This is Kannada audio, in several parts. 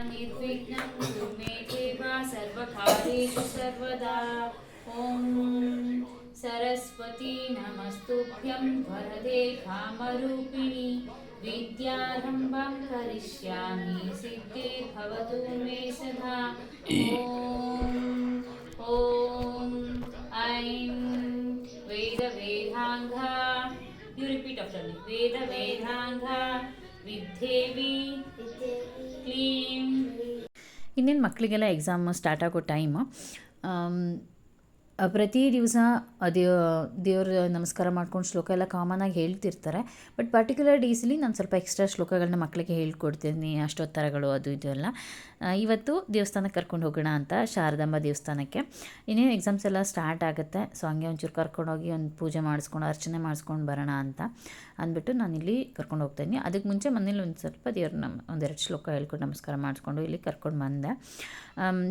निर्विघ्नं कुरु मे देव सर्वकार्येषु सर्वदा। ॐ सरस्वती नमस्तुभ्यं वरदे कामरूपिणि विद्यारम्भं करिष्यामि सिद्धिर्भवतु मे सदा। ॐ ऐं वेदवेदाङ्ग You repeat after me. Veda Vedanga Viddevi Clean. ಇನ್ನೇನು ಮಕ್ಕಳಿಗೆಲ್ಲ ಎಕ್ಸಾಮ್ ಸ್ಟಾರ್ಟ್ ಆಗೋ ಟೈಮು. ಪ್ರತಿ ದಿವಸ ದೇವ್ರ ನಮಸ್ಕಾರ ಮಾಡ್ಕೊಂಡು ಶ್ಲೋಕ ಎಲ್ಲ ಕಾಮನಾಗಿ ಹೇಳ್ತಿರ್ತಾರೆ. ಬಟ್ ಪರ್ಟಿಕ್ಯುಲರ್ ಡೇಸಲ್ಲಿ ನಾನು ಸ್ವಲ್ಪ ಎಕ್ಸ್ಟ್ರಾ ಶ್ಲೋಕಗಳನ್ನ ಮಕ್ಕಳಿಗೆ ಹೇಳ್ಕೊಡ್ತೀನಿ, ಅಷ್ಟೋತ್ತರಗಳು ಅದು ಇದು ಎಲ್ಲ. ಇವತ್ತು ದೇವಸ್ಥಾನಕ್ಕೆ ಕರ್ಕೊಂಡು ಹೋಗೋಣ ಅಂತ, ಶಾರದಾಂಬ ದೇವಸ್ಥಾನಕ್ಕೆ. ಇನ್ನೇನು ಎಕ್ಸಾಮ್ಸ್ ಎಲ್ಲ ಸ್ಟಾರ್ಟ್ ಆಗುತ್ತೆ. ಸೊ ಹಂಗೆ ಒಂಚೂರು ಕರ್ಕೊಂಡೋಗಿ ಒಂದು ಪೂಜೆ ಮಾಡಿಸ್ಕೊಂಡು ಅರ್ಚನೆ ಮಾಡಿಸ್ಕೊಂಡು ಬರೋಣ ಅಂತ ಅಂದ್ಬಿಟ್ಟು ನಾನಿಲ್ಲಿ ಕರ್ಕೊಂಡು ಹೋಗ್ತಾಯಿದ್ದೀನಿ. ಅದಕ್ಕೆ ಮುಂಚೆ ಮನೇಲಿ ಒಂದು ಸ್ವಲ್ಪ ದೇವ್ರನ್ನ ಒಂದೆರಡು ಶ್ಲೋಕ ಹೇಳ್ಕೊಂಡು ನಮಸ್ಕಾರ ಮಾಡಿಸ್ಕೊಂಡು ಇಲ್ಲಿ ಕರ್ಕೊಂಡು ಬಂದೆ.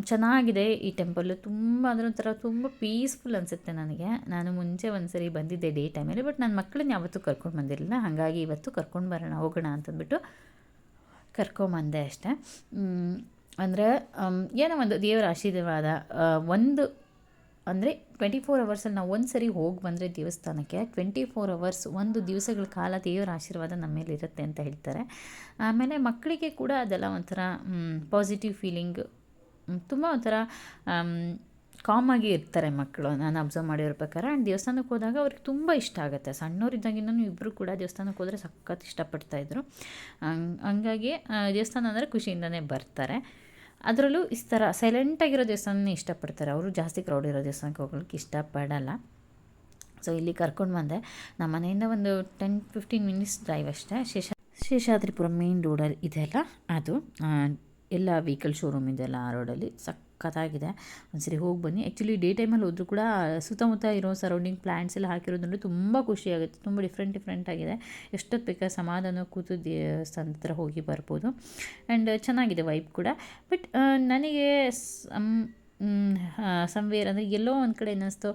ಚೆನ್ನಾಗಿದೆ ಈ ಟೆಂಪಲ್ಲು. ತುಂಬ ಅಂದರೆ ಒಂಥರ ತುಂಬ ಪೀಸ್ಫುಲ್ ಅನಿಸುತ್ತೆ ನನಗೆ. ನಾನು ಮುಂಚೆ ಒಂದು ಸರಿ ಬಂದಿದ್ದೆ ಡೇ ಟೈಮಲ್ಲಿ, ಬಟ್ ನನ್ನ ಮಕ್ಕಳನ್ನ ಯಾವತ್ತೂ ಕರ್ಕೊಂಡು ಬಂದಿರಲಿಲ್ಲ. ಹಾಗಾಗಿ ಇವತ್ತು ಕರ್ಕೊಂಡು ಹೋಗೋಣ ಅಂತಂದ್ಬಿಟ್ಟು ಕರ್ಕೊಂಬಂದೆ ಅಷ್ಟೇ. ಅಂದರೆ ಏನೋ ಒಂದು ದೇವರ ಆಶೀರ್ವಾದ. ಒಂದು ಅಂದರೆ 24 ಅವರ್ಸಲ್ಲಿ ನಾವು ಒಂದು ಸರಿ ಹೋಗಿ ಬಂದರೆ ದೇವಸ್ಥಾನಕ್ಕೆ 24 ಅವರ್ಸ್ ಒಂದು ದಿವಸಗಳ ಕಾಲ ದೇವರ ಆಶೀರ್ವಾದ ನಮ್ಮ ಮೇಲೆ ಇರುತ್ತೆ ಅಂತ ಹೇಳ್ತಾರೆ. ಆಮೇಲೆ ಮಕ್ಕಳಿಗೆ ಕೂಡ ಅದೆಲ್ಲ ಒಂಥರ ಪಾಸಿಟಿವ್ ಫೀಲಿಂಗ್, ತುಂಬ ಒಂಥರ ಕಾಮಾಗಿ ಇರ್ತಾರೆ ಮಕ್ಕಳು, ನಾನು ಅಬ್ಸರ್ವ್ ಮಾಡಿರೋ ಪ್ರಕಾರ. ಆ್ಯಂಡ್ ದೇವಸ್ಥಾನಕ್ಕೆ ಹೋದಾಗ ಅವ್ರಿಗೆ ತುಂಬ ಇಷ್ಟ ಆಗುತ್ತೆ. ಸಣ್ಣವರಿದ್ದಾಗಿಂದನೂ ಇಬ್ಬರು ಕೂಡ ದೇವಸ್ಥಾನಕ್ಕೆ ಹೋದರೆ ಸಖತ್ ಇಷ್ಟಪಡ್ತಾಯಿದ್ರು. ಹಂಗಾಗಿ ದೇವಸ್ಥಾನ ಅಂದರೆ ಖುಷಿಯಿಂದನೇ ಬರ್ತಾರೆ. ಅದರಲ್ಲೂ ಈ ಥರ ಸೈಲೆಂಟಾಗಿರೋ ದೇವಸ್ಥಾನನೇ ಇಷ್ಟಪಡ್ತಾರೆ. ಅವರು ಜಾಸ್ತಿ ಕ್ರೌಡ್ ಇರೋ ದೇವಸ್ಥಾನಕ್ಕೆ ಹೋಗ್ಲಿಕ್ಕೆ ಇಷ್ಟಪಡಲ್ಲ. ಸೊ ಇಲ್ಲಿ ಕರ್ಕೊಂಡು ಬಂದೆ. ನಮ್ಮ ಮನೆಯಿಂದ ಒಂದು 10-15 ಮಿನಿಟ್ಸ್ ಡ್ರೈವ್ ಅಷ್ಟೇ. ಶೇಷಾದ್ರಿಪುರ ಮೇನ್ ರೋಡಲ್ಲಿ ಇದೆಲ್ಲ, ಅದು ಎಲ್ಲ ವೆಹಿಕಲ್ ಶೋರೂಮ್ ಇದೆಲ್ಲ ಆ ರೋಡಲ್ಲಿ. ಸಖತ್ತಾಗಿದೆ, ಒಂದ್ಸರಿ ಹೋಗಿ ಬನ್ನಿ. ಆ್ಯಕ್ಚುಲಿ ಡೇ ಟೈಮಲ್ಲಿ ಹೋದರೂ ಕೂಡ ಸುತ್ತಮುತ್ತ ಇರೋ ಸರೌಂಡಿಂಗ್ ಪ್ಲ್ಯಾಂಟ್ಸ್ ಎಲ್ಲ ಹಾಕಿರೋದ್ರಿಂದ ತುಂಬ ಖುಷಿಯಾಗುತ್ತೆ. ತುಂಬ ಡಿಫ್ರೆಂಟ್ ಆಗಿದೆ. ಎಷ್ಟೊತ್ತು ಬೇಕಾದ್ರೆ ಸಮಾಧಾನ ಕೂತು ದೇವಸ್ಥಾನದ ಹತ್ರ ಹೋಗಿ ಬರ್ಬೋದು. ಆ್ಯಂಡ್ ಚೆನ್ನಾಗಿದೆ ವೈಬ್ ಕೂಡ. ಬಟ್ ನನಗೆ ಸಮ್ವೇರ್ ಅಂದರೆ ಎಲ್ಲೋ ಒಂದು ಕಡೆ ಅನ್ನಿಸ್ತು,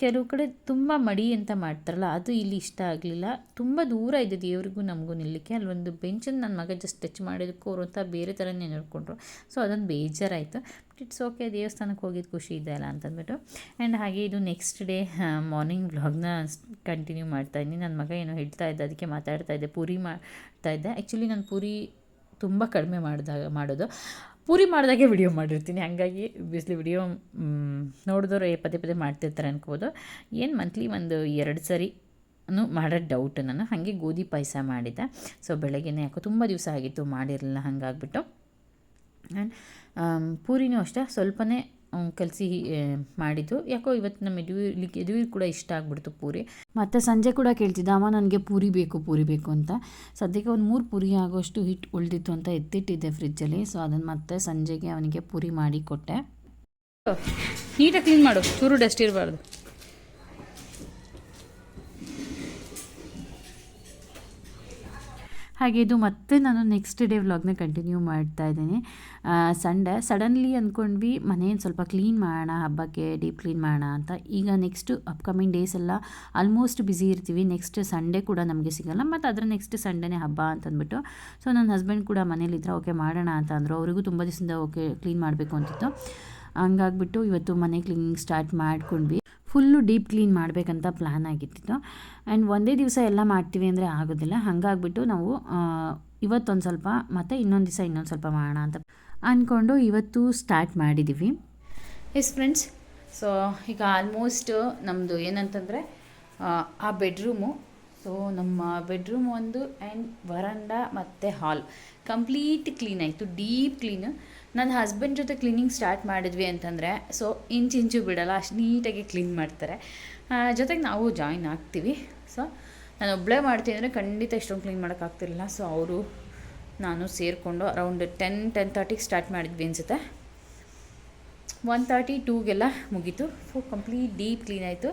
ಕೆಲವು ಕಡೆ ತುಂಬ ಮಡಿ ಅಂತ ಮಾಡ್ತಾರಲ್ಲ, ಅದು ಇಲ್ಲಿ ಇಷ್ಟ ಆಗಲಿಲ್ಲ. ತುಂಬ ದೂರ ಇದೆ ದೇವ್ರಿಗೂ ನಮಗೂ ನಿಲ್ಲಕ್ಕೆ. ಅಲ್ಲೊಂದು ಬೆಂಚನ್ನು ನನ್ನ ಮಗ ಜಸ್ಟ್ ಟಚ್ ಮಾಡೋದಕ್ಕೂ ಅವರು ಅಂತ ಬೇರೆ ಥರನೇ ನೋಡಿಕೊಂಡ್ರು. ಸೊ ಅದೊಂದು ಬೇಜಾರಾಯಿತು. ಬಟ್ ಇಟ್ಸ್ ಓಕೆ, ದೇವಸ್ಥಾನಕ್ಕೆ ಹೋಗಿದ್ದು ಖುಷಿ ಇದೆ ಅಲ್ಲ ಅಂತಂದ್ಬಿಟ್ಟು. ಆ್ಯಂಡ್ ಹಾಗೆ ಇದು ನೆಕ್ಸ್ಟ್ ಡೇ ಮಾರ್ನಿಂಗ್ ವ್ಲಾಗ್ನ ಕಂಟಿನ್ಯೂ ಮಾಡ್ತಾಯಿದ್ದೀನಿ. ನನ್ನ ಮಗ ಏನೋ ಹೇಳ್ತಾ ಇದ್ದೆ, ಅದಕ್ಕೆ ಮಾತಾಡ್ತಾಯಿದ್ದೆ. ಪೂರಿ ಮಾಡ್ತಾಯಿದ್ದೆ. ಆ್ಯಕ್ಚುಲಿ ನಾನು ಪೂರಿ ತುಂಬ ಕಡಿಮೆ ಮಾಡೋದು. ಪೂರಿ ಮಾಡಿದಾಗೆ ವಿಡಿಯೋ ಮಾಡಿರ್ತೀನಿ. ಹಾಗಾಗಿ ಬಿಸಿಲು ವಿಡಿಯೋ ನೋಡಿದವರು ಪದೇ ಮಾಡ್ತಿರ್ತಾರೆ ಅನ್ಕೋಬೋದು. ಏನು ಮಂತ್ಲಿ ಒಂದು 2 ಸರಿ ಮಾಡೋದು ಡೌಟ್ ನಾನು. ಹಾಗೆ ಗೋಧಿ ಪಾಯಸ ಮಾಡಿದ್ದೆ. ಸೊ ಬೆಳಗ್ಗೆನೇ ಯಾಕೋ ತುಂಬ ದಿವಸ ಆಗಿತ್ತು ಮಾಡಿರಲಿಲ್ಲ, ಹಾಗಾಗ್ಬಿಟ್ಟು. ಆ್ಯಂಡ್ ಪೂರಿನೂ ಅಷ್ಟೇ ಸ್ವಲ್ಪನೇ ಕಲಸಿ ಮಾಡಿದ್ದು. ಯಾಕೋ ಇವತ್ತು ನಮ್ಮ ಯದುವೀರ್ ಕೂಡ ಇಷ್ಟ ಆಗಿಬಿಡ್ತು ಪೂರಿ. ಮತ್ತು ಸಂಜೆ ಕೂಡ ಕೇಳ್ತಿದ್ದ, ಅಮ್ಮ ನನಗೆ ಪೂರಿ ಬೇಕು ಅಂತ. ಸದ್ಯಕ್ಕೆ ಒಂದು 3 ಪೂರಿ ಆಗೋಷ್ಟು ಹಿಟ್ಟು ಉಳಿದಿತ್ತು ಅಂತ ಎತ್ತಿಟ್ಟಿದ್ದೆ ಫ್ರಿಜ್ಜಲ್ಲಿ. ಸೊ ಅದನ್ನು ಮತ್ತೆ ಸಂಜೆಗೆ ಅವನಿಗೆ ಪೂರಿ ಮಾಡಿ ಕೊಟ್ಟೆ. ನೀಟಾಗಿ ಕ್ಲೀನ್ ಮಾಡು, ಚೂರು ಡಸ್ಟ್ ಇರಬಾರ್ದು. ಹಾಗೆ ಇದು ಮತ್ತೆ ನಾನು ನೆಕ್ಸ್ಟ್ ಡೇ ವ್ಲಾಗ್ನ ಕಂಟಿನ್ಯೂ ಮಾಡ್ತಾಯಿದ್ದೀನಿ. ಸಂಡೇ ಸಡನ್ಲಿ ಅಂದ್ಕೊಂಡ್ವಿ ಮನೇನು ಸ್ವಲ್ಪ ಕ್ಲೀನ್ ಮಾಡೋಣ, ಹಬ್ಬಕ್ಕೆ ಡೀಪ್ ಕ್ಲೀನ್ ಮಾಡೋಣ ಅಂತ. ಈಗ ನೆಕ್ಸ್ಟ್ ಅಪ್ಕಮಿಂಗ್ ಡೇಸ್ ಎಲ್ಲ ಆಲ್ಮೋಸ್ಟ್ ಬ್ಯುಸಿ ಇರ್ತೀವಿ. ನೆಕ್ಸ್ಟ್ ಸಂಡೇ ಕೂಡ ನಮಗೆ ಸಿಗೋಲ್ಲ, ಮತ್ತು ಅದರ ನೆಕ್ಸ್ಟ್ ಸಂಡೇನೇ ಹಬ್ಬ ಅಂತಂದ್ಬಿಟ್ಟು. ಸೊ ನನ್ನ ಹಸ್ಬೆಂಡ್ ಕೂಡ ಮನೇಲಿದ್ದರೆ ಓಕೆ ಮಾಡೋಣ ಅಂತ ಅಂದರು. ಅವರಿಗೂ ತುಂಬ ದಿವಸದಿಂದ ಓಕೆ ಕ್ಲೀನ್ ಮಾಡಬೇಕು ಅಂತಿತ್ತು. ಹಂಗಾಗ್ಬಿಟ್ಟು ಇವತ್ತು ಮನೆ ಕ್ಲೀನಿಂಗ್ ಸ್ಟಾರ್ಟ್ ಮಾಡ್ಕೊಂಡ್ವಿ. ಫುಲ್ಲು ಡೀಪ್ ಕ್ಲೀನ್ ಮಾಡಬೇಕಂತ ಪ್ಲ್ಯಾನ್ ಆಗಿತ್ತು. ಆ್ಯಂಡ್ ಒಂದೇ ದಿವಸ ಎಲ್ಲ ಮಾಡ್ತೀವಿ ಅಂದರೆ ಆಗೋದಿಲ್ಲ. ಹಾಗಾಗ್ಬಿಟ್ಟು ನಾವು ಇವತ್ತೊಂದು ಸ್ವಲ್ಪ ಮತ್ತು ಇನ್ನೊಂದು ದಿವಸ ಇನ್ನೊಂದು ಸ್ವಲ್ಪ ಮಾಡೋಣ ಅಂತ ಅಂದ್ಕೊಂಡು ಇವತ್ತು ಸ್ಟಾರ್ಟ್ ಮಾಡಿದ್ದೀವಿ. ಎಸ್ ಫ್ರೆಂಡ್ಸ್, ಸೊ ಈಗ ಆಲ್ಮೋಸ್ಟ್ ನಮ್ಮದು ಏನಂತಂದರೆ ಆ ಬೆಡ್ರೂಮು, ಸೊ ನಮ್ಮ ಬೆಡ್ರೂಮ್ ಒಂದು ಆ್ಯಂಡ್ ವರಂಡಾ ಮತ್ತು ಹಾಲ್ ಕಂಪ್ಲೀಟ್ ಕ್ಲೀನ್ ಆಯಿತು, ಡೀಪ್ ಕ್ಲೀನು. ನನ್ನ ಹಸ್ಬೆಂಡ್ ಜೊತೆ ಕ್ಲೀನಿಂಗ್ ಸ್ಟಾರ್ಟ್ ಮಾಡಿದ್ವಿ ಅಂತಂದರೆ ಸೊ ಇಂಚು ಬಿಡಲ್ಲ, ಅಷ್ಟು ನೀಟಾಗಿ ಕ್ಲೀನ್ ಮಾಡ್ತಾರೆ. ಜೊತೆಗೆ ನಾವು ಜಾಯಿನ್ ಆಗ್ತೀವಿ. ಸೊ ನಾನು ಒಬ್ಬಳೇ ಮಾಡ್ತೀನಿ ಅಂದರೆ ಖಂಡಿತ ಇಷ್ಟೊಂದು ಕ್ಲೀನ್ ಮಾಡೋಕ್ಕಾಗ್ತಿರಲಿಲ್ಲ. ಸೊ ಅವರು ನಾನು ಸೇರಿಕೊಂಡು ಅರೌಂಡ್ 10-10:30ಗೆ ಸ್ಟಾರ್ಟ್ ಮಾಡಿದ್ವಿ ಅನಿಸುತ್ತೆ. 1:30-2ಗೆಲ್ಲ ಮುಗೀತು. ಕಂಪ್ಲೀಟ್ ಡೀಪ್ ಕ್ಲೀನ್ ಆಯಿತು.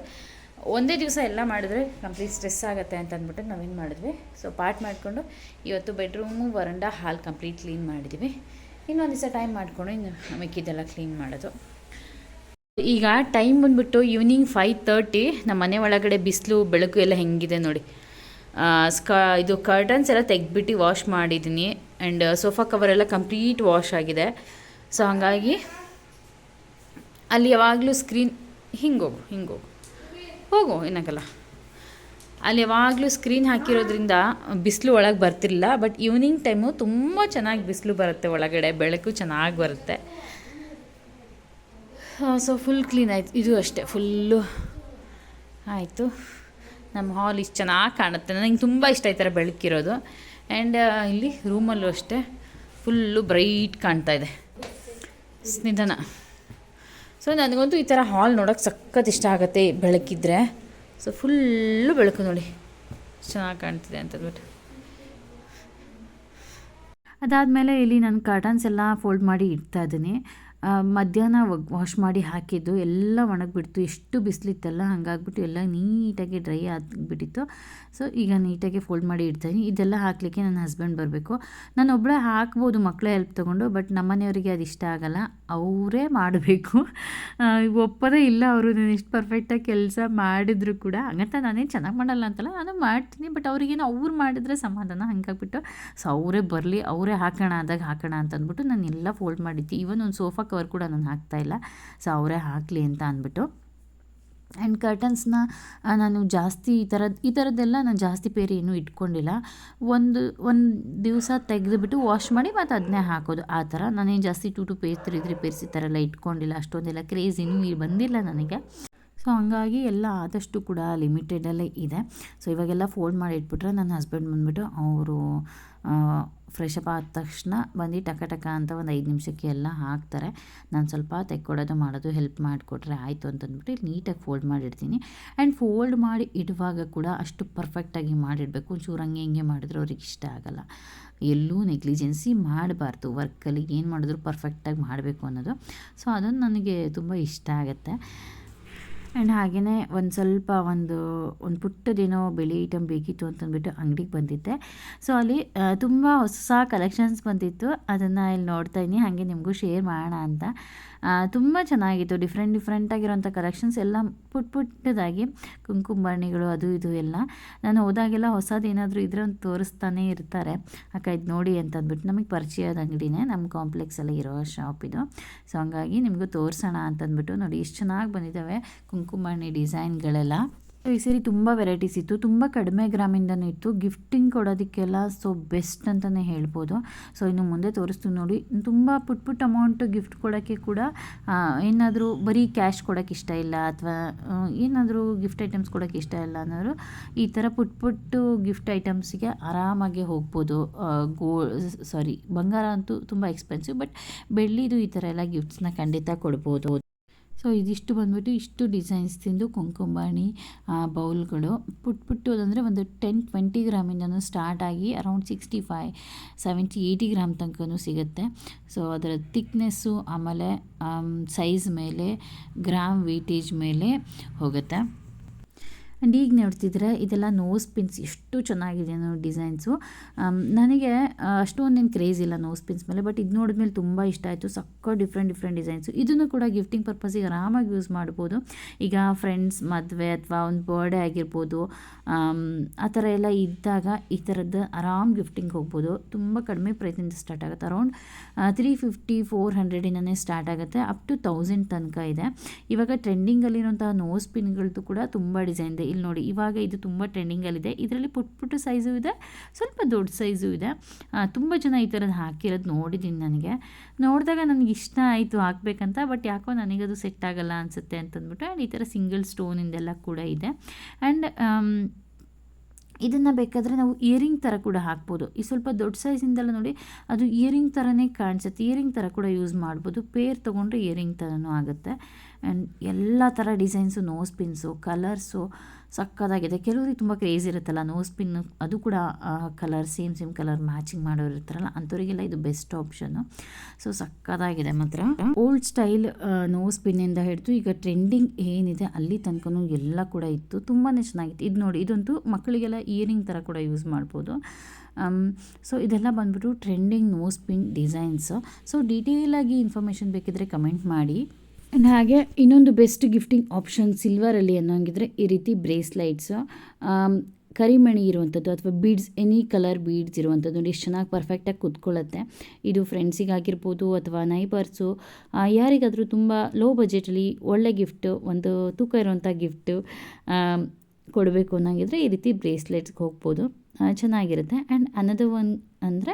ಒಂದೇ ದಿವಸ ಎಲ್ಲ ಮಾಡಿದ್ರೆ ಕಂಪ್ಲೀಟ್ ಸ್ಟ್ರೆಸ್ ಆಗುತ್ತೆ ಅಂತ ಅಂದ್ಬಿಟ್ಟು ನಾವೇನು ಮಾಡಿದ್ವಿ, ಸೊ ಪಾರ್ಟ್ ಮಾಡಿಕೊಂಡು ಇವತ್ತು ಬೆಡ್ರೂಮು ವರಂಡಾ ಹಾಲ್ ಕಂಪ್ಲೀಟ್ ಕ್ಲೀನ್ ಮಾಡಿದ್ವಿ. ಇನ್ನೊಂದು ದಿವಸ ಟೈಮ್ ಮಾಡಿಕೊಂಡು ಇನ್ನು ಮಿಕ್ಕಿದ್ದೆಲ್ಲ ಕ್ಲೀನ್ ಮಾಡೋದು. ಈಗ ಟೈಮ್ ಬಂದುಬಿಟ್ಟು ಈವ್ನಿಂಗ್ 5:30. ನಮ್ಮ ಮನೆ ಒಳಗಡೆ ಬಿಸಿಲು ಬೆಳಕು ಎಲ್ಲ ಹೆಂಗಿದೆ ನೋಡಿ. ಇದು ಕರ್ಟನ್ಸ್ ಎಲ್ಲ ತೆಗೆದ್ಬಿಟ್ಟು ವಾಶ್ ಮಾಡಿದ್ದೀನಿ. ಆ್ಯಂಡ್ ಸೋಫಾ ಕವರೆಲ್ಲ ಕಂಪ್ಲೀಟ್ ವಾಶ್ ಆಗಿದೆ. ಸೊ ಹಾಗಾಗಿ ಅಲ್ಲಿ ಯಾವಾಗಲೂ ಸ್ಕ್ರೀನ್ ಹಿಂಗೋಗು ಹೋಗು ಏನಕ್ಕಲ್ಲ, ಅಲ್ಲಿ ಯಾವಾಗಲೂ ಸ್ಕ್ರೀನ್ ಹಾಕಿರೋದ್ರಿಂದ ಬಿಸಿಲು ಒಳಗೆ ಬರ್ತಿರಲಿಲ್ಲ. ಬಟ್ ಈವ್ನಿಂಗ್ ಟೈಮು ತುಂಬ ಚೆನ್ನಾಗಿ ಬಿಸಿಲು ಬರುತ್ತೆ, ಒಳಗಡೆ ಬೆಳಕು ಚೆನ್ನಾಗಿ ಬರುತ್ತೆ. ಸೊ ಫುಲ್ ಕ್ಲೀನ್ ಆಯಿತು. ಇದು ಅಷ್ಟೇ ಫುಲ್ಲು ಆಯಿತು. ನಮ್ಮ ಹಾಲ್ ಇಷ್ಟು ಚೆನ್ನಾಗಿ ಕಾಣುತ್ತೆ, ನನಗೆ ತುಂಬ ಇಷ್ಟ ಈ ಥರ ಬೆಳಕಿರೋದು. ಆ್ಯಂಡ್ ಇಲ್ಲಿ ರೂಮಲ್ಲೂ ಅಷ್ಟೇ ಫುಲ್ಲು ಬ್ರೈಟ್ ಕಾಣ್ತಾ ಇದೆ, ನಿಧಾನ. ಸೊ ನನಗಂತೂ ಈ ಥರ ಹಾಲ್ ನೋಡೋಕ್ಕೆ ಸಖತ್ ಇಷ್ಟ ಆಗುತ್ತೆ ಬೆಳಕಿದ್ರೆ. ಸೊ ಫುಲ್ಲು ಬೆಳಕು ನೋಡಿ ಚೆನ್ನಾಗಿ ಕಾಣ್ತಿದೆ ಅಂತಂದ್ಬಿಟ್ಟು. ಅದಾದಮೇಲೆ ಇಲ್ಲಿ ನಾನು ಕರ್ಟನ್ಸ್ ಎಲ್ಲ ಫೋಲ್ಡ್ ಮಾಡಿ ಇಡ್ತಾ ಇದ್ದೀನಿ. ಮಧ್ಯಾಹ್ನ ವಾಶ್ ಮಾಡಿ ಹಾಕಿದ್ದು ಎಲ್ಲ ಒಣಗಿಬಿಡ್ತು, ಎಷ್ಟು ಬಿಸಿಲಿತ್ತಲ್ಲ, ಹಾಗಾಗ್ಬಿಟ್ಟು ಎಲ್ಲ ನೀಟಾಗಿ ಡ್ರೈ ಆಗಿಬಿಟ್ಟಿತ್ತು. ಸೊ ಈಗ ನೀಟಾಗಿ ಫೋಲ್ಡ್ ಮಾಡಿ ಇಡ್ತಾಯಿನಿ. ಇದೆಲ್ಲ ಹಾಕಲಿಕ್ಕೆ ನನ್ನ ಹಸ್ಬೆಂಡ್ ಬರಬೇಕು. ನಾನು ಒಬ್ಬಳೇ ಹಾಕ್ಬೋದು ಮಕ್ಕಳೇ ಹೆಲ್ಪ್ ತೊಗೊಂಡು, ಬಟ್ ನಮ್ಮನೆಯವರಿಗೆ ಅದು ಇಷ್ಟ ಆಗೋಲ್ಲ, ಅವರೇ ಮಾಡಬೇಕು. ಒಪ್ಪೋದೇ ಇಲ್ಲ ಅವರು. ನಾನು ಇಷ್ಟು ಪರ್ಫೆಕ್ಟಾಗಿ ಕೆಲಸ ಮಾಡಿದ್ರು ಕೂಡ, ಹಂಗಂತ ನಾನೇನು ಚೆನ್ನಾಗಿ ಮಾಡಲ್ಲ ಅಂತಲ್ಲ, ನಾನು ಮಾಡ್ತೀನಿ, ಬಟ್ ಅವ್ರಿಗೇನು ಅವ್ರು ಮಾಡಿದ್ರೆ ಸಮಾಧಾನ, ಹಂಗಾಗ್ಬಿಟ್ಟು ಸೊ ಅವರೇ ಬರಲಿ, ಅವರೇ ಹಾಕೋಣ ಆದಾಗ ಹಾಕೋಣ ಅಂತಂದ್ಬಿಟ್ಟು ನಾನು ಎಲ್ಲ ಫೋಲ್ಡ್ ಮಾಡಿದ್ದೆ. ಈವನ್ ಒಂದು ಸೋಫಾ ಕವರ್ ಕೂಡ ನಾನು ಹಾಕ್ತಾಯಿಲ್ಲ, ಸೊ ಅವರೇ ಹಾಕಲಿ ಅಂತ ಅಂದ್ಬಿಟ್ಟು. ಆ್ಯಂಡ್ ಕರ್ಟನ್ಸ್ನ ನಾನು ಜಾಸ್ತಿ ಈ ಥರದ್ದೆಲ್ಲ ನಾನು ಜಾಸ್ತಿ ಪೇರಿ ಏನೂ ಇಟ್ಕೊಂಡಿಲ್ಲ. ಒಂದು ದಿವಸ ತೆಗೆದುಬಿಟ್ಟು ವಾಶ್ ಮಾಡಿ ಮತ್ತು ಅದನ್ನೇ ಹಾಕೋದು, ಆ ಥರ. ನಾನೇನು ಜಾಸ್ತಿ 2 ಪೇಜ್ 3 ಪೇರ್ಸ್ ಈ ಥರ ಎಲ್ಲ ಇಟ್ಕೊಂಡಿಲ್ಲ, ಅಷ್ಟೊಂದೆಲ್ಲ ಕ್ರೇಜ್ ಇನ್ನೂ ಬಂದಿಲ್ಲ ನನಗೆ. ಸೊ ಹಂಗಾಗಿ ಎಲ್ಲ ಆದಷ್ಟು ಕೂಡ ಲಿಮಿಟೆಡಲ್ಲೇ ಇದೆ. ಸೊ ಇವಾಗೆಲ್ಲ ಫೋಲ್ಡ್ ಮಾಡಿ ಇಟ್ಬಿಟ್ರೆ ನನ್ನ ಹಸ್ಬೆಂಡ್ ಬಂದುಬಿಟ್ಟು ಅವರು ಫ್ರೆಶ್ ಅಪ್ ಆದ ತಕ್ಷಣ ಬಂದು ಟಕ ಅಂತ ಒಂದು 5 ನಿಮಿಷಕ್ಕೆ ಎಲ್ಲ ಹಾಕ್ತಾರೆ. ನಾನು ಸ್ವಲ್ಪ ತೆಕ್ಕೊಡೋದು ಮಾಡೋದು ಹೆಲ್ಪ್ ಮಾಡಿಕೊಟ್ರೆ ಆಯಿತು ಅಂತಂದ್ಬಿಟ್ಟು ಇಲ್ಲಿ ನೀಟಾಗಿ ಫೋಲ್ಡ್ ಮಾಡಿಡ್ತೀನಿ. ಆ್ಯಂಡ್ ಫೋಲ್ಡ್ ಮಾಡಿ ಇಡುವಾಗ ಕೂಡ ಅಷ್ಟು ಪರ್ಫೆಕ್ಟಾಗಿ ಮಾಡಿಡಬೇಕು. ಒಂಚೂರು ಹಂಗೆ ಮಾಡಿದ್ರೆ ಅವ್ರಿಗೆ ಇಷ್ಟ ಆಗೋಲ್ಲ. ಎಲ್ಲೂ ನೆಗ್ಲಿಜೆನ್ಸಿ ಮಾಡಬಾರ್ದು, ವರ್ಕಲ್ಲಿ ಏನು ಮಾಡಿದ್ರು ಪರ್ಫೆಕ್ಟಾಗಿ ಮಾಡಬೇಕು ಅನ್ನೋದು. ಸೊ ಅದೊಂದು ನನಗೆ ತುಂಬ ಇಷ್ಟ ಆಗುತ್ತೆ. ಆ್ಯಂಡ್ ಹಾಗೆಯೇ ಒಂದು ಪುಟ್ಟದೇನೋ ಬೆಳೆ ಐಟಮ್ ಬೇಕಿತ್ತು ಅಂತಂದ್ಬಿಟ್ಟು ಅಂಗಡಿಗೆ ಬಂದಿದ್ದೆ. ಸೊ ಅಲ್ಲಿ ತುಂಬ ಹೊಸ ಕಲೆಕ್ಷನ್ಸ್ ಬಂದಿತ್ತು, ಅದನ್ನು ಇಲ್ಲಿ ನೋಡ್ತಾಯಿದ್ದೀನಿ, ಹಾಗೆ ನಿಮಗೂ ಶೇರ್ ಮಾಡೋಣ ಅಂತ. ತುಂಬ ಚೆನ್ನಾಗಿತ್ತು, ಡಿಫ್ರೆಂಟಾಗಿರೋಂಥ ಕಲೆಕ್ಷನ್ಸ್ ಎಲ್ಲ ಪುಟ್ಟದಾಗಿ ಕುಂಕುಮರ್ಣಿಗಳು ಅದು ಇದು ಎಲ್ಲ. ನಾನು ಹೋದಾಗೆಲ್ಲ ಹೊಸದೇನಾದರೂ ಇದ್ರೆ ಒಂದು ತೋರಿಸ್ತಾನೇ ಇರ್ತಾರೆ, ಅಕ್ಕ ಇದು ನೋಡಿ ಅಂತಂದ್ಬಿಟ್ಟು. ನಮಗೆ ಪರಿಚಯದ ಅಂಗಡಿನೇ, ನಮ್ಮ ಕಾಂಪ್ಲೆಕ್ಸಲ್ಲಿ ಇರೋ ಶಾಪ್ ಇದು. ಸೊ ಹಂಗಾಗಿ ನಿಮಗೂ ತೋರಿಸೋಣ ಅಂತಂದ್ಬಿಟ್ಟು. ನೋಡಿ ಎಷ್ಟು ಚೆನ್ನಾಗಿ ಬಂದಿದ್ದಾವೆ ಕುಂಕುಮರ್ಣಿ ಡಿಸೈನ್ಗಳೆಲ್ಲ. ಈ ಸರಿ ತುಂಬ ವೆರೈಟೀಸ್ ಇತ್ತು, ತುಂಬ ಕಡಿಮೆ ಗ್ರಾಮಿಂದನೂ ಇತ್ತು. ಗಿಫ್ಟಿಂಗ್ ಕೊಡೋದಕ್ಕೆಲ್ಲ ಸೊ ಬೆಸ್ಟ್ ಅಂತಲೇ ಹೇಳ್ಬೋದು. ಸೊ ಇನ್ನು ಮುಂದೆ ತೋರಿಸ್ತೀವಿ ನೋಡಿ. ತುಂಬ ಪುಟ್ಟ ಅಮೌಂಟ್ ಗಿಫ್ಟ್ ಕೊಡೋಕ್ಕೆ ಕೂಡ ಏನಾದರೂ ಬರೀ ಕ್ಯಾಶ್ ಕೊಡೋಕ್ಕೆ ಇಷ್ಟ ಇಲ್ಲ, ಅಥವಾ ಏನಾದರೂ ಗಿಫ್ಟ್ ಐಟಮ್ಸ್ ಕೊಡೋಕ್ಕೆ ಇಷ್ಟ ಇಲ್ಲ ಅನ್ನೋರು ಈ ಥರ ಪುಟ್ಟ ಗಿಫ್ಟ್ ಐಟಮ್ಸಿಗೆ ಆರಾಮಾಗಿ ಹೋಗ್ಬೋದು. ಬಂಗಾರ ಅಂತೂ ತುಂಬ ಎಕ್ಸ್ಪೆನ್ಸಿವ್, ಬಟ್ ಬೆಳ್ಳಿದು ಈ ಥರ ಎಲ್ಲ ಗಿಫ್ಟ್ಸ್ನ ಖಂಡಿತ ಕೊಡ್ಬೋದು. ಸೊ ಇದಿಷ್ಟು ಬಂದ್ಬಿಟ್ಟು ಇಷ್ಟು ಡಿಸೈನ್ಸ್ ತಿಂದು ಕುಂಕುಮರ್ಣಿ ಬೌಲ್ಗಳು ಪುಟ್ಟದಂದರೆ ಒಂದು 10-20 ಗ್ರಾಮಿಂದನೂ ಸ್ಟಾರ್ಟ್ ಆಗಿ ಅರೌಂಡ್ 65, 70, 80 ಗ್ರಾಮ್ ತನಕನೂ ಸಿಗುತ್ತೆ. ಸೊ ಅದರ ಥಿಕ್ನೆಸ್ಸು ಆಮೇಲೆ ಸೈಜ್ ಮೇಲೆ, ಗ್ರಾಮ್ ವೇಟೇಜ್ ಮೇಲೆ ಹೋಗುತ್ತೆ. ಆ್ಯಂಡ್ ಈಗ ನೋಡ್ತಿದ್ರೆ ಇದೆಲ್ಲ ನೋಸ್ ಪಿನ್ಸ್ ಎಷ್ಟು ಚೆನ್ನಾಗಿದೆ ನೋಡಿ ಡಿಸೈನ್ಸು. ನನಗೆ ಅಷ್ಟೊಂದೇನು ಕ್ರೇಜ್ ಇಲ್ಲ ನೋಸ್ ಪಿನ್ಸ್ ಮೇಲೆ, ಬಟ್ ಇದು ನೋಡಿದ್ಮೇಲೆ ತುಂಬ ಇಷ್ಟ ಆಯಿತು. Different designs. ಇದನ್ನು ಕೂಡ ಗಿಫ್ಟಿಂಗ್ ಪರ್ಪಸಿಗೆ ಆರಾಮಾಗಿ ಯೂಸ್ ಮಾಡ್ಬೋದು. ಈಗ ಫ್ರೆಂಡ್ಸ್ ಮದುವೆ ಅಥವಾ ಒಂದು ಬರ್ಡೇ ಆಗಿರ್ಬೋದು, ಆ ಥರ ಎಲ್ಲ ಇದ್ದಾಗ ಈ ಥರದ್ದು ಆರಾಮ್ ಗಿಫ್ಟಿಂಗ್ ಹೋಗ್ಬೋದು. ತುಂಬ ಕಡಿಮೆ ಪ್ರೈಸಿಂದ ಸ್ಟಾರ್ಟ್ ಆಗುತ್ತೆ, ಅರೌಂಡ್ 350-400 ಸ್ಟಾರ್ಟ್ ಆಗುತ್ತೆ, ಅಪ್ ಟು 1000 ತನಕ ಇದೆ. ಇವಾಗ ಟ್ರೆಂಡಿಂಗಲ್ಲಿರುವಂತಹ ನೋಸ್ ಪಿನ್ಗಳದ್ದು ಕೂಡ ತುಂಬ ಡಿಸೈನ್ ಇದೆ. ಇಲ್ಲಿ ನೋಡಿ, ಇವಾಗ ಇದು ತುಂಬ ಟ್ರೆಂಡಿಂಗಲ್ಲಿದೆ. ಇದರಲ್ಲಿ ಪುಟ್ಟ ಸೈಜು ಇದೆ, ಸ್ವಲ್ಪ ದೊಡ್ಡ ಸೈಜು ಇದೆ. ತುಂಬ ಜನ ಈ ಥರದ್ದು ಹಾಕಿರೋದು ನೋಡಿದ್ದೀನಿ. ನೋಡಿದಾಗ ನನಗೆ ಇಷ್ಟ ಆಯಿತು ಹಾಕಬೇಕಂತ, ಬಟ್ ಯಾಕೋ ನನಗದು ಸೆಟ್ ಆಗಲ್ಲ ಅನಿಸುತ್ತೆ ಅಂತಂದ್ಬಿಟ್ಟು. ಆ್ಯಂಡ್ ಈ ಥರ ಸಿಂಗಲ್ ಸ್ಟೋನಿಂದೆಲ್ಲ ಕೂಡ ಇದೆ. ಆ್ಯಂಡ್ ಇದನ್ನು ಬೇಕಾದರೆ ನಾವು ಇಯರಿಂಗ್ ಥರ ಕೂಡ ಹಾಕ್ಬೋದು. ಈ ಸ್ವಲ್ಪ ದೊಡ್ಡ ಸೈಜಿಂದೆಲ್ಲ ನೋಡಿ, ಅದು ಇಯರಿಂಗ್ ಥರನೇ ಕಾಣಿಸುತ್ತೆ. ಇಯರಿಂಗ್ ಥರ ಕೂಡ ಯೂಸ್ ಮಾಡ್ಬೋದು. ಪೇರ್ ತೊಗೊಂಡ್ರೆ ಇಯರಿಂಗ್ ಥರನೂ ಆಗುತ್ತೆ. ಆ್ಯಂಡ್ ಎಲ್ಲ ಥರ ಡಿಸೈನ್ಸು, ನೋಸ್ ಪಿನ್ಸು, ಕಲರ್ಸು ಸಕ್ಕತ್ತಾಗಿದೆ. ಕೆಲವ್ರಿಗೆ ತುಂಬ ಕ್ರೇಜ್ ಇರುತ್ತಲ್ಲ ನೋಸ್ ಪಿನ್ನು, ಅದು ಕೂಡ ಕಲರ್ ಸೇಮ್ ಕಲರ್ ಮ್ಯಾಚಿಂಗ್ ಮಾಡೋರು ಇರ್ತಾರಲ್ಲ, ಅಂಥವರಿಗೆಲ್ಲ ಇದು ಬೆಸ್ಟ್ ಆಪ್ಷನ್ನು. ಸೊ ಸಕ್ಕತ್ತಾಗಿದೆ ಮಾತ್ರ. ಓಲ್ಡ್ ಸ್ಟೈಲ್ ನೋಸ್ ಪಿನ್ನಿಂದ ಹಿಡಿದು ಈಗ ಟ್ರೆಂಡಿಂಗ್ ಏನಿದೆ ಅಲ್ಲಿ ತನಕನೂ ಎಲ್ಲ ಕೂಡ ಇತ್ತು. ತುಂಬಾ ಚೆನ್ನಾಗಿತ್ತು. ಇದು ನೋಡಿ, ಇದಂತೂ ಮಕ್ಕಳಿಗೆಲ್ಲ ಇಯರಿಂಗ್ ಥರ ಕೂಡ ಯೂಸ್ ಮಾಡ್ಬೋದು. ಸೊ ಇದೆಲ್ಲ ಬಂದ್ಬಿಟ್ಟು trending nose pin designs. So ಡೀಟೇಲಾಗಿ ಇನ್ಫಾರ್ಮೇಷನ್ ಬೇಕಿದ್ರೆ ಕಮೆಂಟ್ ಮಾಡಿ. ಆ್ಯಂಡ್ ಹಾಗೆ ಇನ್ನೊಂದು ಬೆಸ್ಟ್ ಗಿಫ್ಟಿಂಗ್ ಆಪ್ಷನ್ ಸಿಲ್ವರಲ್ಲಿ ಅನ್ನೋಂಗಿದ್ರೆ ಈ ರೀತಿ ಬ್ರೇಸ್ಲೈಟ್ಸು. ಕರಿಮಣಿ ಇರುವಂಥದ್ದು ಅಥವಾ ಬೀಡ್ಸ್ ಎನಿ ಕಲರ್ ಬೀಡ್ಸ್ ಇರುವಂಥದ್ದು ನೋಡಿ ಎಷ್ಟು ಚೆನ್ನಾಗಿ ಪರ್ಫೆಕ್ಟಾಗಿ ಕುತ್ಕೊಳ್ಳುತ್ತೆ. ಇದು ಫ್ರೆಂಡ್ಸಿಗಾಗಿರ್ಬೋದು ಅಥವಾ ನೈಬರ್ಸು ಯಾರಿಗಾದರೂ ತುಂಬ ಲೋ ಬಜೆಟಲ್ಲಿ ಒಳ್ಳೆ ಗಿಫ್ಟು, ಒಂದು ತೂಕ ಇರುವಂಥ ಗಿಫ್ಟು ಕೊಡಬೇಕು ಅನ್ನೋಂಗಿದ್ರೆ ಈ ರೀತಿ ಬ್ರೇಸ್ಲೆಟ್ಸ್ಗೆ ಹೋಗ್ಬೋದು, ಚೆನ್ನಾಗಿರುತ್ತೆ. ಆ್ಯಂಡ್ ಅನದರ್ ಒನ್ ಅಂದರೆ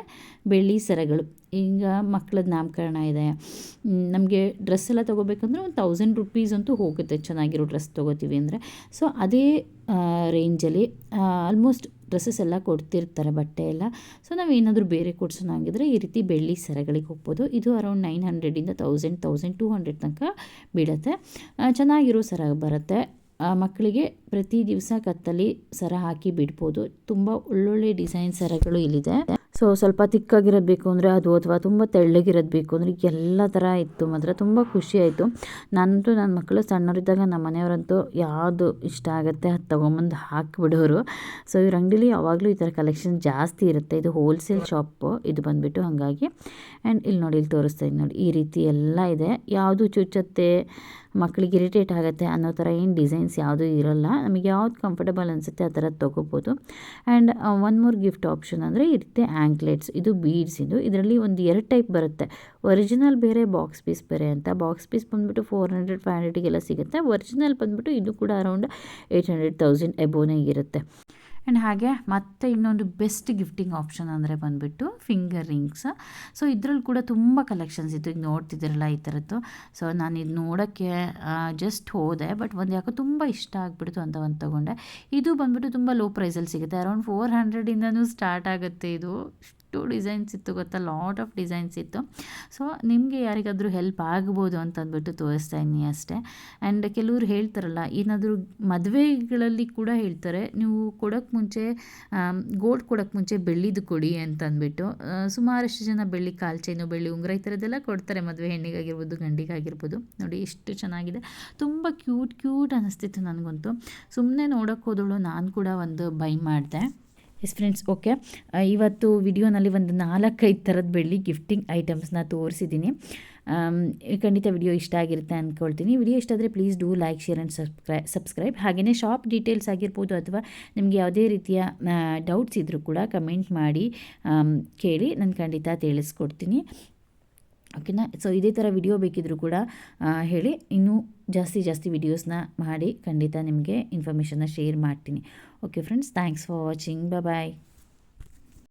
ಬೆಳ್ಳಿ ಸರಗಳು. ಈಗ ಮಕ್ಕಳದ ನಾಮಕರಣ ಇದೆ, ನಮಗೆ ಡ್ರೆಸ್ ಎಲ್ಲ ತೊಗೋಬೇಕಂದ್ರೆ ಒಂದು 1000 ರುಪೀಸ್ ಅಂತೂ ಹೋಗುತ್ತೆ ಚೆನ್ನಾಗಿರೋ ಡ್ರೆಸ್ ತೊಗೋತೀವಿ ಅಂದರೆ. ಸೊ ಅದೇ ರೇಂಜಲ್ಲಿ ಆಲ್ಮೋಸ್ಟ್ ಡ್ರೆಸ್ಸಸ್ ಎಲ್ಲ ಕೊಡ್ತಿರ್ತಾರೆ, ಬಟ್ಟೆ ಎಲ್ಲ. ಸೊ ನಾವು ಏನಾದರೂ ಬೇರೆ ಕೊಡ್ಸೋಣಾಗಿದ್ರೆ ಈ ರೀತಿ ಬೆಳ್ಳಿ ಸರಗಳಿಗೆ ಹೋಗ್ಬೋದು. ಇದು ಅರೌಂಡ್ 900ಇಂದ 1200 ತನಕ ಬೀಳುತ್ತೆ. ಚೆನ್ನಾಗಿರೋ ಸರ ಬರುತ್ತೆ. ಮಕ್ಕಳಿಗೆ ಪ್ರತಿ ದಿವಸ ಕತ್ತಲ್ಲಿ ಸರ ಹಾಕಿ ಬಿಡ್ಬೋದು. ತುಂಬ ಒಳ್ಳೊಳ್ಳೆ ಡಿಸೈನ್ ಸರಗಳು ಇಲ್ಲಿದೆ. ಸೊ ಸ್ವಲ್ಪ ತಿಕ್ಕಾಗಿರೋದು ಬೇಕು ಅಂದರೆ ಅದು, ಅಥವಾ ತುಂಬ ತೆಳ್ಳಗಿರೋದು ಬೇಕು ಅಂದರೆ ಎಲ್ಲ ಥರ ಇತ್ತು. ಮಾತ್ರ ತುಂಬ ಖುಷಿ ಆಯಿತು. ನಾನಂತೂ ನನ್ನ ಮಕ್ಕಳು ಸಣ್ಣವರಿದ್ದಾಗ ನಮ್ಮ ಮನೆಯವರಂತೂ ಯಾವುದು ಇಷ್ಟ ಆಗುತ್ತೆ ಅದು ತೊಗೊಂಬಂದು ಹಾಕಿಬಿಡೋರು. ಸೊ ಇವ್ರ ಅಂಗಡಿಲಿ ಯಾವಾಗಲೂ ಈ ಥರ ಕಲೆಕ್ಷನ್ ಜಾಸ್ತಿ ಇರುತ್ತೆ. ಇದು ಹೋಲ್ಸೇಲ್ ಶಾಪು ಇದು ಬಂದುಬಿಟ್ಟು, ಹಾಗಾಗಿ. ಆ್ಯಂಡ್ ಇಲ್ಲಿ ನೋಡಿ, ಇಲ್ಲಿ ತೋರಿಸ್ತಾ ಇದ್ದೀನಿ ನೋಡಿ, ಈ ರೀತಿ ಎಲ್ಲ ಇದೆ. ಯಾವುದು ಚುಚ್ಚತ್ತೆ, ಮಕ್ಕಳಿಗೆ ಇರಿಟೇಟ್ ಆಗುತ್ತೆ ಅನ್ನೋ ಥರ ಏನು ಡಿಸೈನ್ಸ್ ಯಾವುದೂ ಇರೋಲ್ಲ. ನಮಗೆ ಯಾವ್ದು ಕಂಫರ್ಟಬಲ್ ಅನಿಸುತ್ತೆ ಆ ಥರದ್ದು ತೊಗೋಬೋದು. And one more gift option ಅಂದರೆ ಇರುತ್ತೆ ಆ್ಯಂಕ್ಲೆಟ್ಸ್. ಇದು ಬೀಡ್ಸ್. ಇದರಲ್ಲಿ ಒಂದು 2 ಟೈಪ್ ಬರುತ್ತೆ, ಒರಿಜಿನಲ್ ಬೇರೆ, ಬಾಕ್ಸ್ ಪೀಸ್ ಬೇರೆ ಅಂತ. ಬಾಕ್ಸ್ ಪೀಸ್ ಬಂದುಬಿಟ್ಟು 400-500ಗೆಲ್ಲ ಸಿಗುತ್ತೆ. ಒರಿಜಿನಲ್ ಬಂದುಬಿಟ್ಟು ಇದು ಕೂಡ ಅರೌಂಡ್ 800,000 ಎಬೋನೇ ಇರುತ್ತೆ. ಆ್ಯಂಡ್ ಹಾಗೆ ಮತ್ತು ಇನ್ನೊಂದು ಬೆಸ್ಟ್ ಗಿಫ್ಟಿಂಗ್ ಆಪ್ಷನ್ ಅಂದರೆ ಬಂದುಬಿಟ್ಟು ಫಿಂಗರ್ ರಿಂಗ್ಸ್. ಸೊ ಇದ್ರಲ್ಲಿ ಕೂಡ ತುಂಬ ಕಲೆಕ್ಷನ್ಸ್ ಇತ್ತು. ಈಗ ನೋಡ್ತಿದ್ದೀರಲ್ಲ ಈ ಥರದ್ದು. ಸೊ ನಾನು ಇದು ನೋಡೋಕ್ಕೆ ಜಸ್ಟ್ ಹೋದೆ, ಬಟ್ ಒಂದು ಯಾಕೋ ತುಂಬ ಇಷ್ಟ ಆಗಿಬಿಡ್ತು ಅಂತ ಒಂದು ತೊಗೊಂಡೆ. ಇದು ಬಂದುಬಿಟ್ಟು ತುಂಬ ಲೋ ಪ್ರೈಸಲ್ಲಿ ಸಿಗುತ್ತೆ, ಅರೌಂಡ್ 400ಇಂದನೂ ಸ್ಟಾರ್ಟ್ ಆಗುತ್ತೆ. ಇದು ಎಷ್ಟು ಡಿಸೈನ್ಸ್ ಇತ್ತು ಗೊತ್ತಾ, ಲಾಟ್ ಆಫ್ ಡಿಸೈನ್ಸ್ ಇತ್ತು. ಸೊ ನಿಮಗೆ ಯಾರಿಗಾದರೂ ಹೆಲ್ಪ್ ಆಗ್ಬೋದು ಅಂತಂದ್ಬಿಟ್ಟು ತೋರಿಸ್ತಾ ಇದ್ದೀನಿ ಅಷ್ಟೇ. ಆ್ಯಂಡ್ ಕೆಲವರು ಹೇಳ್ತಾರಲ್ಲ, ಏನಾದರೂ ಮದುವೆಗಳಲ್ಲಿ ಕೂಡ ಹೇಳ್ತಾರೆ, ನೀವು ಕೊಡೋಕ್ಕೆ ಮುಂಚೆ ಗೋಲ್ಡ್ ಕೊಡೋಕ್ಕೆ ಮುಂಚೆ ಬೆಳ್ಳಿದು ಕೊಡಿ ಅಂತಂದ್ಬಿಟ್ಟು. ಸುಮಾರಷ್ಟು ಜನ ಬೆಳ್ಳಿ ಕಾಲು ಚೈನು, ಬೆಳ್ಳಿ ಉಂಗುರ ಈ ಥರದ್ದೆಲ್ಲ ಕೊಡ್ತಾರೆ ಮದುವೆ ಹೆಣ್ಣಿಗಾಗಿರ್ಬೋದು ಗಂಡಿಗಾಗಿರ್ಬೋದು. ನೋಡಿ ಎಷ್ಟು ಚೆನ್ನಾಗಿದೆ, ತುಂಬ ಕ್ಯೂಟ್ ಅನ್ನಿಸ್ತಿತ್ತು ನನಗಂತೂ. ಸುಮ್ಮನೆ ನೋಡೋಕ್ಕೆ ಹೋದಳು, ನಾನು ಕೂಡ ಒಂದು ಬೈ ಮಾಡಿದೆ. ಎಸ್ ಫ್ರೆಂಡ್ಸ್, ಓಕೆ, ಇವತ್ತು ವಿಡಿಯೋನಲ್ಲಿ ಒಂದು 4-5 ಥರದ ಬೆಳ್ಳಿ ಗಿಫ್ಟಿಂಗ್ ಐಟಮ್ಸ್ನ ತೋರಿಸಿದ್ದೀನಿ. ಖಂಡಿತ ವಿಡಿಯೋ ಇಷ್ಟ ಆಗಿರುತ್ತೆ ಅಂದ್ಕೊಳ್ತೀನಿ. ವಿಡಿಯೋ ಇಷ್ಟ ಆದರೆ please do like, share and subscribe. ಹಾಗೆಯೇ ಶಾಪ್ ಡೀಟೇಲ್ಸ್ ಆಗಿರ್ಬೋದು ಅಥವಾ ನಿಮಗೆ ಯಾವುದೇ ರೀತಿಯ ಡೌಟ್ಸ್ ಇದ್ದರೂ ಕೂಡ ಕಮೆಂಟ್ ಮಾಡಿ ಕೇಳಿ, ನಾನು ಖಂಡಿತ ತಿಳಿಸ್ಕೊಡ್ತೀನಿ. ಓಕೆನಾ? ಸೊ ಇದೇ ಥರ ವಿಡಿಯೋ ಬೇಕಿದ್ದರೂ ಕೂಡ ಹೇಳಿ, ಇನ್ನೂ ಜಾಸ್ತಿ ವಿಡಿಯೋಸ್ನ ಮಾಡಿ ಖಂಡಿತ ನಿಮಗೆ ಇನ್ಫಾರ್ಮೇಷನ್ನ ಶೇರ್ ಮಾಡ್ತೀನಿ. Okay friends, thanks for watching. Bye.